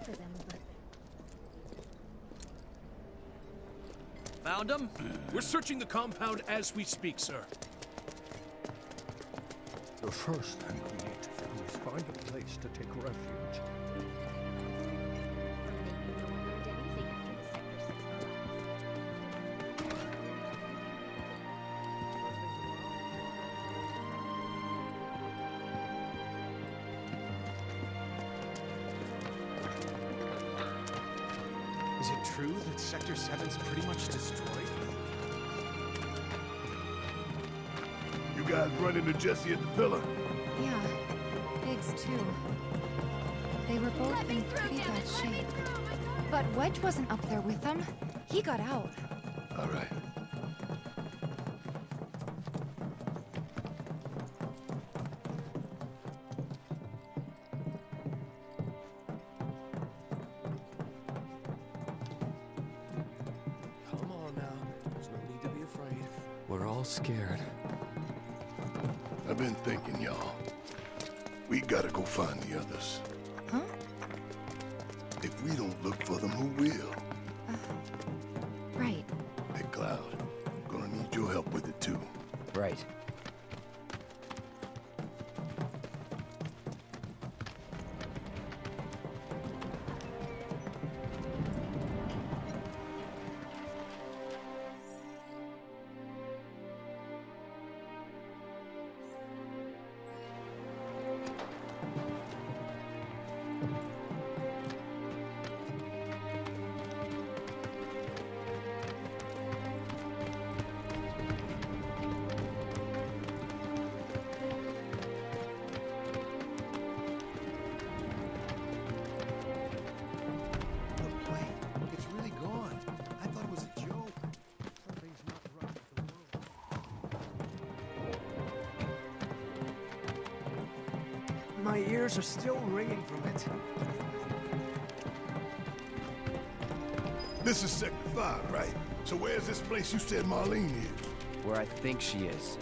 for them, but... Found him? We're searching the compound as we speak, sir. The first thing we need to do is find a place to take refuge. Is it true that Sector 7's pretty much destroyed? You guys run into Jesse at the pillar? Yeah, Biggs too. They were both in pretty bad shape. But Wedge wasn't up there with them. He got out. All right. Come on now. There's no need to be afraid. We're all scared. I've been thinking, y'all. We gotta go find the others. Huh? If we don't look for them, who will? Right. Hey, Cloud. Gonna need your help with it, too. Right. The plane. It's really gone. I thought it was a joke. Something's not right with the world. My ears are still ringing from it. This is Sector 5, right? So where's this place you said Marlene is? Where I think she is.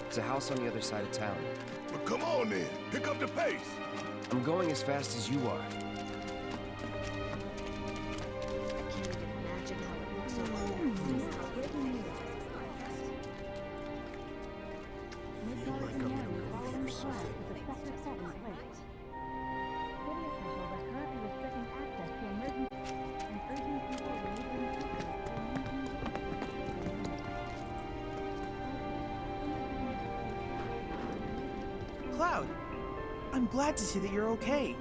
It's a house on the other side of town. Well, come on then. Pick up the pace. I'm going as fast as you are. I can't even imagine how it looks over there. Feel like I'm in a movie or something. Cloud, I'm glad to see that you're okay.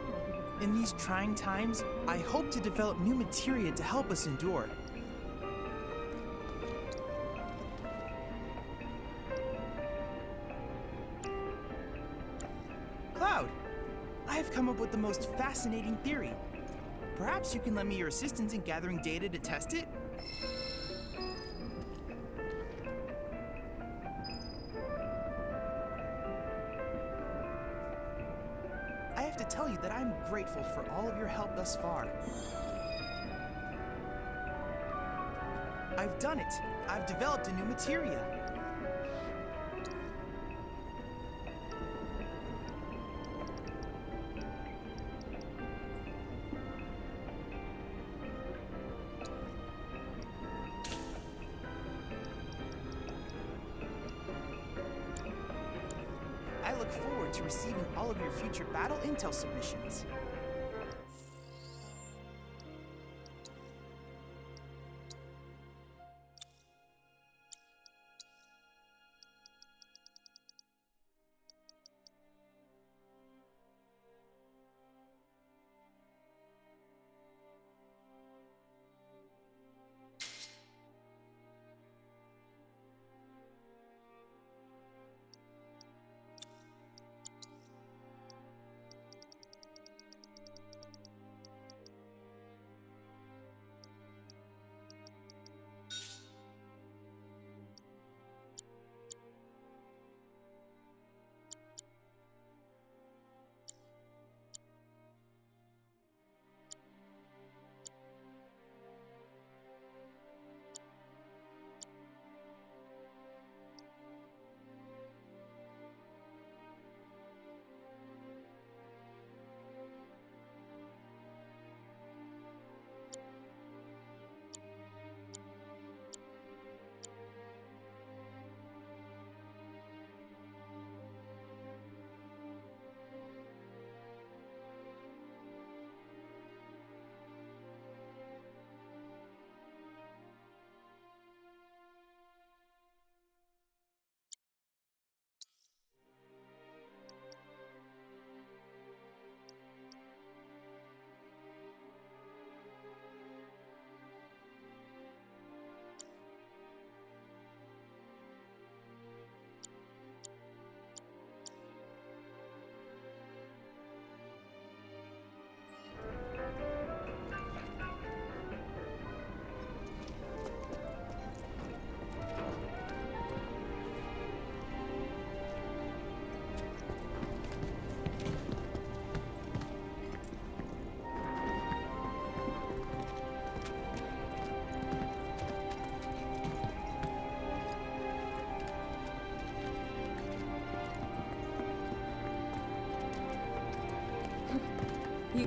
In these trying times, I hope to develop new materia to help us endure. Cloud, I have come up with the most fascinating theory. Perhaps you can lend me your assistance in gathering data to test it? I have to tell you that I'm grateful for all of your help thus far. I've done it. I've developed a new materia. I look forward to receiving all of your future battle intel submissions.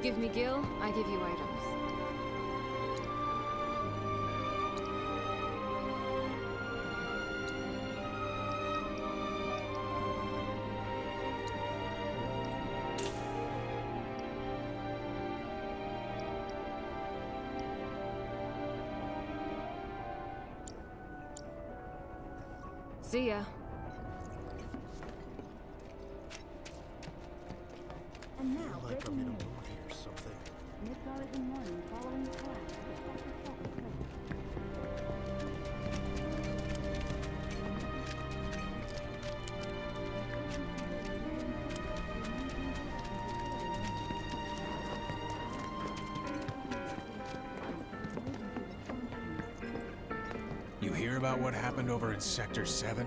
give me Gil, I give you items. See ya. And now, Like I'm in a movie or something. mid-hour in the morning following the class. You hear about what happened over in Sector 7?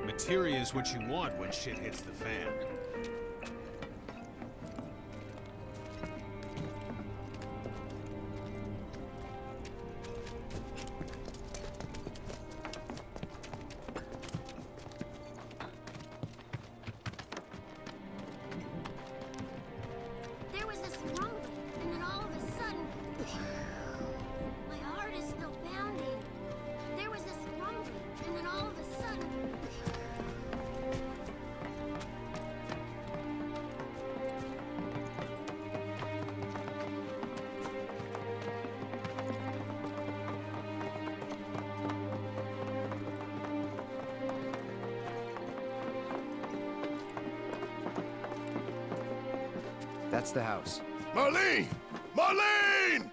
Materia is what you want when shit hits the fan. There was this rumbling, and then all of a sudden, my heart is still pounding. There was this rumbling, and then all of a sudden. That's the house. Marlene! Marlene!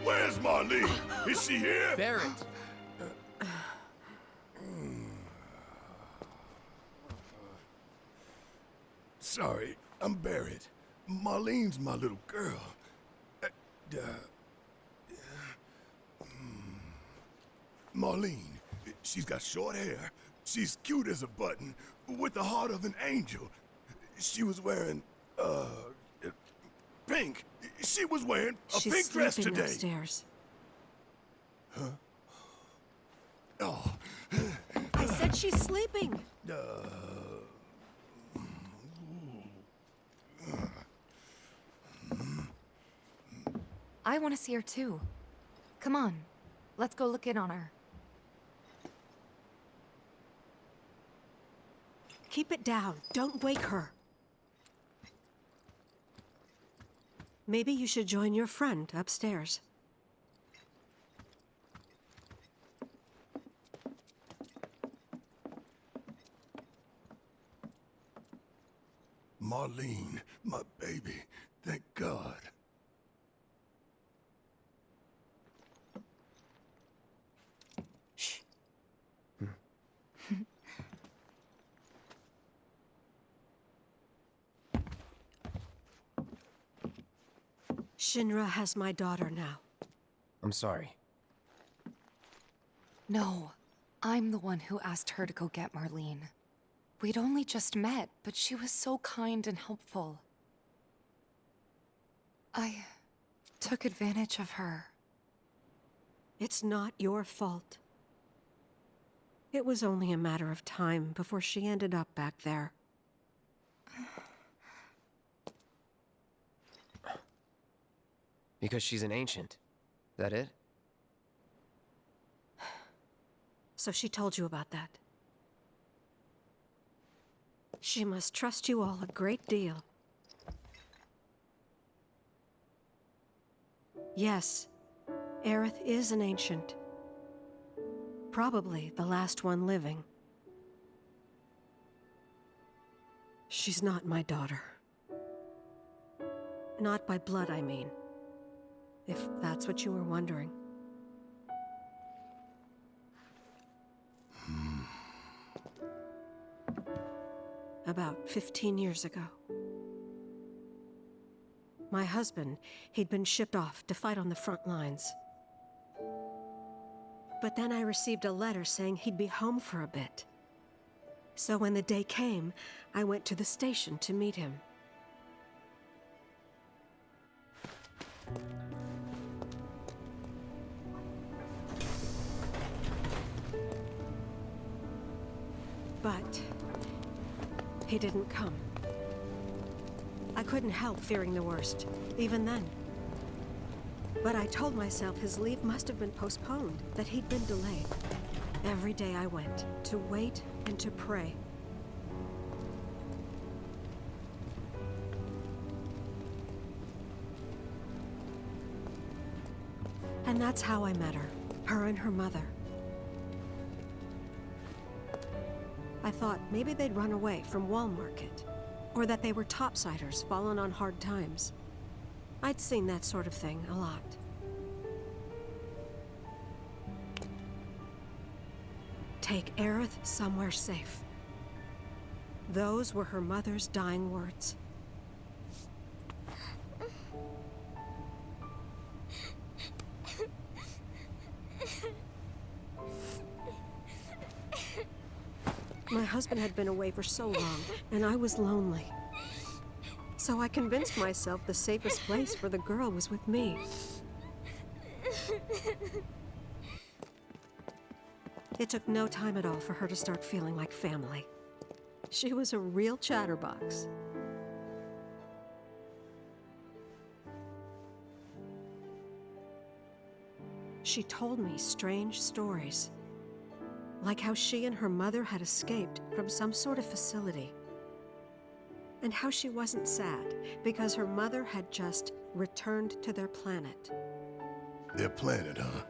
Where's Marlene? Is she here? Barrett! Sorry, I'm Barrett. Marlene's my little girl. Marlene, she's got short hair. She's cute as a button, with the heart of an angel. She was wearing, pink. She was wearing a pink dress today. Upstairs. Oh, I said she's sleeping. I want to see her too. Come on, let's go look in on her. Keep it down. Don't wake her. Maybe you should join your friend upstairs. Marlene, my baby. Thank God. Shh. Shinra has my daughter now. I'm sorry. No, I'm the one who asked her to go get Marlene. We'd only just met, but she was so kind and helpful. I took advantage of her. It's not your fault. It was only a matter of time before she ended up back there. Because she's an ancient. That it? So she told you about that. She must trust you all a great deal. Yes, Aerith is an ancient. Probably the last one living. She's not my daughter. Not by blood, I mean. If that's what you were wondering. About 15 years ago. My husband, he'd been shipped off to fight on the front lines. But then I received a letter saying he'd be home for a bit. So when the day came, I went to the station to meet him. But he didn't come. I couldn't help fearing the worst, even then. But I told myself his leave must have been postponed, that he'd been delayed. Every day I went, to wait and to pray. And that's how I met her and her mother. I thought maybe they'd run away from Wall Market, or that they were topsiders fallen on hard times. I'd seen that sort of thing a lot. Take Aerith somewhere safe. Those were her mother's dying words. My husband had been away for so long, and I was lonely. So I convinced myself the safest place for the girl was with me. It took no time at all for her to start feeling like family. She was a real chatterbox. She told me strange stories, like how she and her mother had escaped from some sort of facility, and how she wasn't sad because her mother had just returned to their planet. Their planet, huh?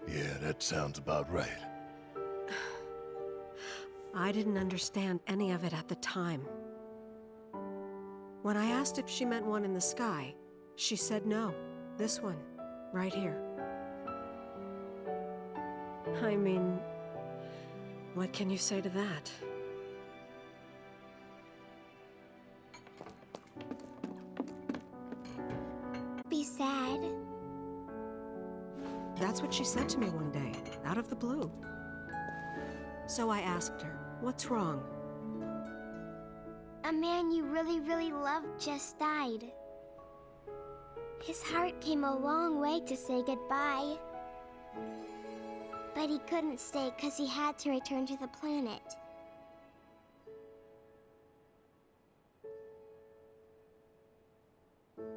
Yeah, that sounds about right. I didn't understand any of it at the time. When I asked if she meant one in the sky, she said no. This one, right here. I mean, what can you say to that? Be sad. That's what she said to me one day, out of the blue. So I asked her, what's wrong? A man you really, really loved just died. His heart came a long way to say goodbye. But he couldn't stay because he had to return to the planet.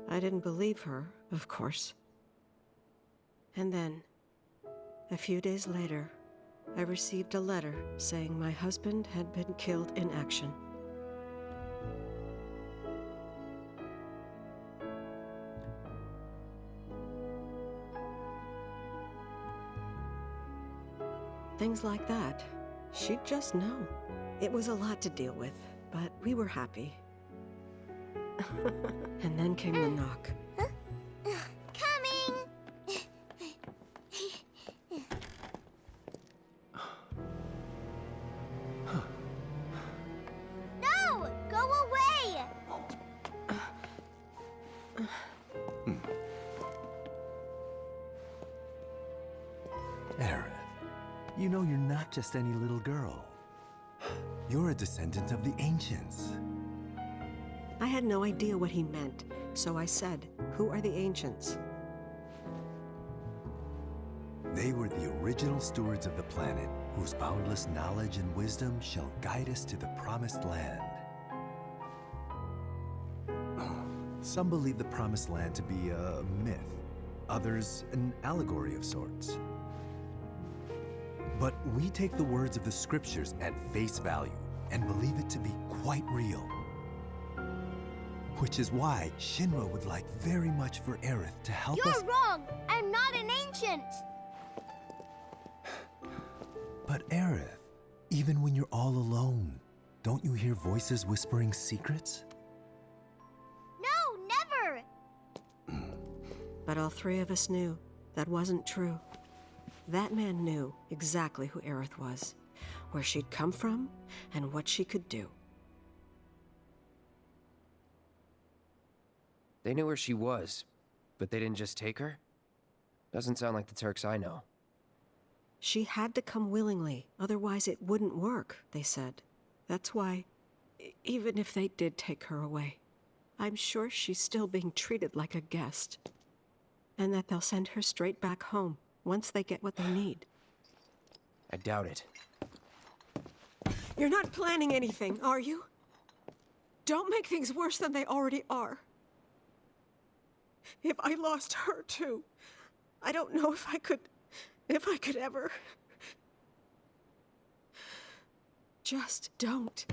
I didn't believe her, of course. And then, a few days later, I received a letter saying my husband had been killed in action. Things like that, she'd just know. It was a lot to deal with, but we were happy. And then came the knock. Coming! No! Go away! Aerith, you know you're not just any little girl. You're a descendant of the Ancients. I had no idea what he meant, so I said, "Who are the Ancients?" They were the original stewards of the planet, whose boundless knowledge and wisdom shall guide us to the Promised Land. Some believe the Promised Land to be a myth, others an allegory of sorts. But we take the words of the scriptures at face value and believe it to be quite real. Which is why Shinra would like very much for Aerith to help us. You're wrong! I'm not an ancient! But Aerith, even when you're all alone, don't you hear voices whispering secrets? No, never! But all three of us knew that wasn't true. That man knew exactly who Aerith was, where she'd come from, and what she could do. They knew where she was, but they didn't just take her? Doesn't sound like the Turks I know. She had to come willingly, otherwise it wouldn't work, they said. That's why, even if they did take her away, I'm sure she's still being treated like a guest. And that they'll send her straight back home, once they get what they need. I doubt it. You're not planning anything, are you? Don't make things worse than they already are. If I lost her too, I don't know if I could ever. Just don't.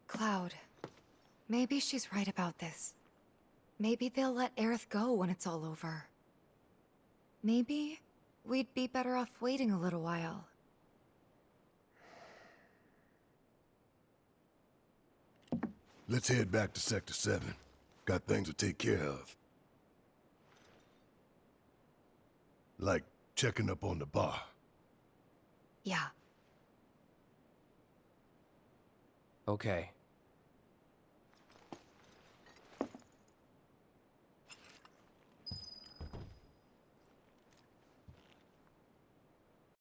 Cloud, maybe she's right about this. Maybe they'll let Aerith go when it's all over. Maybe we'd be better off waiting a little while. Let's head back to Sector 7. Got things to take care of. Like checking up on the bar. Yeah. Okay.